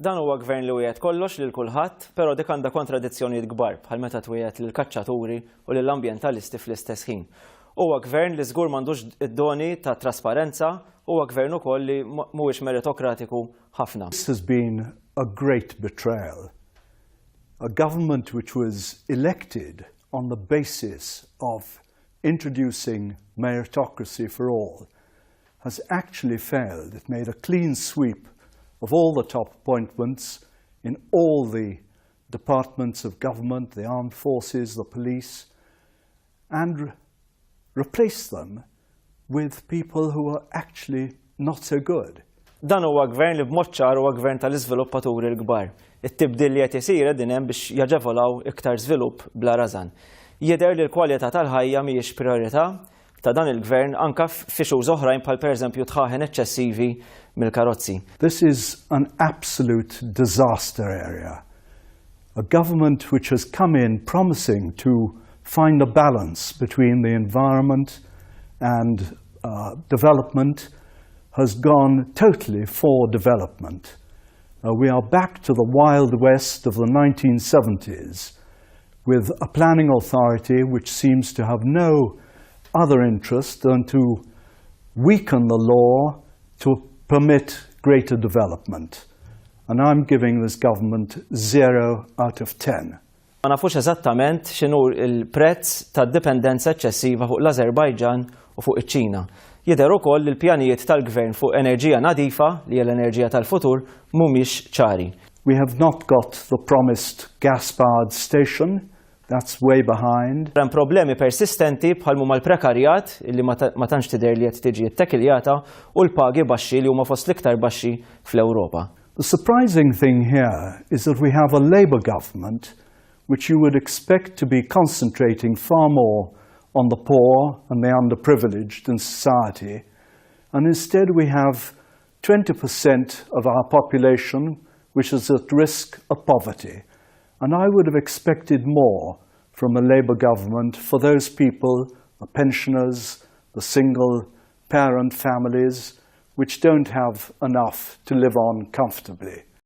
Dan huwa gvern li wieħed kollox lil kulħadd, però dik għandha kontradizzjonijiet kbar bħal meta twiegħed lill-kaċċaturi u lill-ambjentalisti fl-istess ħin. Huwa gvern li żgur m'għandux id-doni ta' trasparenza, huwa gvern ukoll li mhuwiex meritokratiku ħafna. This has been a great betrayal. A government which was elected on the basis of introducing meritocracy for all has actually failed. It made a clean sweep of all the top appointments in all the departments of government, the armed forces, the police, and replaced them with people who are actually not so good. Dan huwa gvern li b'mod ċar huwa gvern tal-iżviluppaturi l-kbar. It-tibdil li qed isir din hemm biex jaġevolaw iktar żvilupp bla rażan. Jidher li l-kwalità tal-ħajja mhijiex priorità ta' dan il-gvern anke f'ixuż oħrajn bħal pereżempju tħaħen eċċessivi mill-karozzi. This is an absolute disaster area. A government which has come in promising to find a balance between the environment and development has gone totally for development. We are back to the Wild West of the 1970s with a planning authority which seems to have no other interest than to weaken the law to permit greater development. And I'm giving this government 0 out of 10. Ma nafux eżattament x'inhu l-prezz tad-dipendenza eċċessiva fuq l-Azerbajġan u fuq iċ-Ċina. Jidher ukoll li l-pjanijiet tal-gvern fuq enerġija nadifa li hija l-enerġija tal-futur mhumiex ċari. We have not got the promised gas-powered station. That's way behind. Hemm problemi persistenti bħal huma l-prekarjat li ma tantx tidher li qed tiġi ttekiljata u l-pagi baxxi li huma fost l-iktar baxxi fl-Ewropa. The surprising thing here is that we have a Labour government which you would expect to be concentrating far more on the poor and the underprivileged in society, and instead we have 20% of our population which is at risk of poverty. And I would have expected more from a Labour government for those people, the pensioners, the single parent families, which don't have enough to live on comfortably.